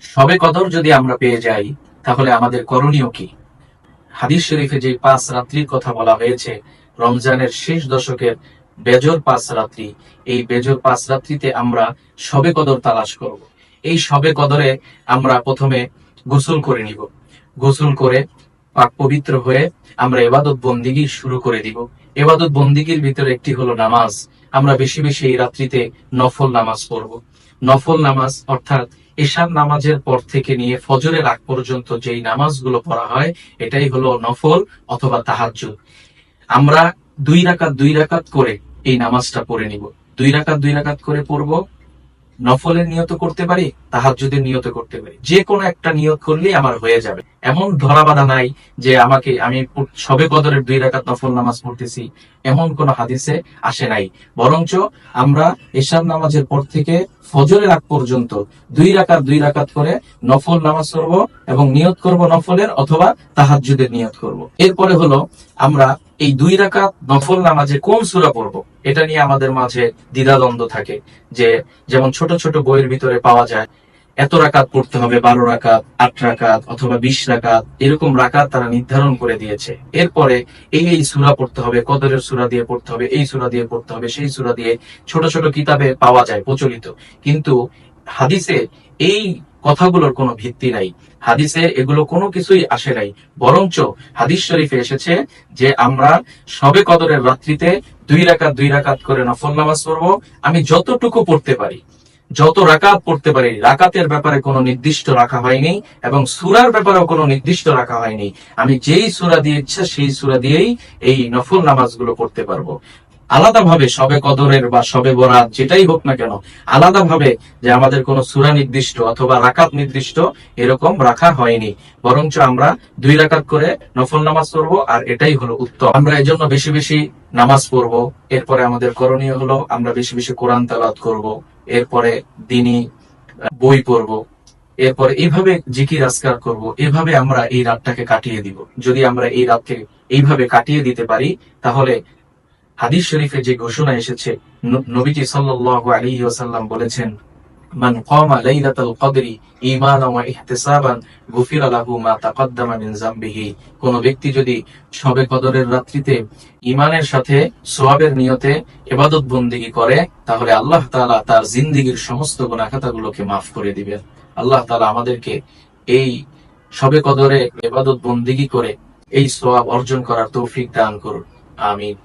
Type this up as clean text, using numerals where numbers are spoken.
শবে কদর যদি আমরা পেয়ে যাই তাহলে আমাদের করণীয় কি? হাদিস শরীফে যে 5 রাত্রির কথা বলা হয়েছে, রমজানের শেষ দশকের বেজর 5 রাত্রি, এই বেজর 5 রাত্রিতে আমরা শবে কদর তালাশ করব। এই শবে কদরে আমরা প্রথমে গোসল করে নিব। গোসল করে পাক পবিত্র হয়ে আমরা ইবাদত বন্দিগি শুরু করে দিব। ইবাদত বন্দিগির ভিতরে একটি হলো নামাজ। আমরা বেশি বেশি এই রাত্রিতে নফল নামাজ পড়ব। নফল নামাজ অর্থাৎ এশার নামাজের পর থেকে নিয়ে ফজরের আগ পর্যন্ত যেই নামাজগুলো পড়া হয় এটাই হলো নফল অথবা তাহাজ্জুদ। আমরা 2 রাকাত করে এই নামাজটা পড়ে নিব। 2 রাকাত করে পড়বো। নফলের নিয়ত করতে পারি, তাহাজ্জুদের নিয়ত করতে পারি, যে কোনো একটা নিয়ত করলেই আমার হয়ে যাবে। এমন ধরা বাঁধা নাই যে আমি শবে কদরের 2 রাকাত নফল নামাজ পড়তেছি, এমন কোন হাদিসে আসে নাই। বরঞ্চ আমরা এশার নামাজের পর থেকে ফজরের আগ পর্যন্ত 2 রাকাত করে নফল নামাজ পড়ব এবং নিয়ত করব নফলের অথবা তাহাজ্জুদের নিয়ত করব। এরপরে হলো আমরা এই 2 রাকাত নফল নামাজে কোন সূরা পড়বো এটা নিয়ে আমাদের মাঝে দ্বিধাদ্বন্দ্ব থাকে। যে যেমন ছোট ছোট বইয়ের ভিতরে পাওয়া যায় এত রাকাত পড়তে হবে, 12 রাকাত, 8 রাকাত অথবা 20 রাকাত, এরকম রাকাত তারা নির্ধারণ করে দিয়েছে। এরপরে এই সূরা পড়তে হবে, কদরের সূরা দিয়ে পড়তে হবে, এই সূরা দিয়ে পড়তে হবে, সেই সূরা দিয়ে ছোট ছোট কিতাবে পাওয়া যায় প্রচলিত। কিন্তু হাদিসে এই কথাগুলোর কোনো ভিত্তি নাই। হাদিসে এগুলো কোনো কিছুই আসে নাই। বরঞ্চ হাদিস শরীফে এসেছে যে আমরা শবে কদরের রাত্রিতে 2 রাকাত করে নফল নামাজ পড়বো। আমি যতটুকু পড়তে পারি, যত রাকাত পড়তে পারি, রাকাতের ব্যাপারে কোনো নির্দিষ্ট রাখা হয়নি এবং সূরার ব্যাপারেও কোনো নির্দিষ্ট রাখা হয়নি। আমি যেই সূরা দিয়ে ইচ্ছা সেই সূরা দিয়েই এই নফল নামাজগুলো পড়তে পারবো। আলাদাভাবে শবে কদরের বা শবে বরাত যেটাই হোক না কেন, আলাদাভাবে যে আমাদের কোনো সূরা নির্দিষ্ট অথবা রাকাত নির্দিষ্ট এরকম রাখা হয়নি। বরঞ্চ আমরা 2 রাকাত করে নফল নামাজ পড়বো, আর এটাই হলো উত্তম। আমরা এজন্য বেশি বেশি নামাজ পড়বো। এরপরে আমাদের করণীয় হলো আমরা বেশি বেশি কোরআন তেলাওয়াত করব। এরপরে দিনই বই পড়বো। এরপরে এইভাবে জিকির আজকার করব। এভাবে আমরা এই রাতটাকে কাটিয়ে দিব। যদি আমরা এই রাতকে এইভাবে কাটিয়ে দিতে পারি তাহলে হাদিস শরীফে যে ঘোষণা এসেছে, নবীজি সাল্লাল্লাহু আলাইহি ওয়াসাল্লাম বলেছেন, মান কামা লাইলাতুল কদরি ঈমানান ওয়া ইহতিসাবান গুফিরা লাহু মা তাকদ্দামা মিন যামবিহি। কোন ব্যক্তি যদি শবে কদরের রাত্রিতে ঈমানের সাথে সওয়াবের নিয়তে ইবাদত বন্দেগী করে তাহলে আল্লাহ তাআলা তার জিন্দেগীর সমস্ত গুনাহ খাতাগুলোকে মাফ করে দিবেন। আল্লাহ তাআলা আমাদেরকে এই শবে কদরে ইবাদত বন্দেগী করে এই সওয়াব অর্জন করার তৌফিক দান করুন। আমিন।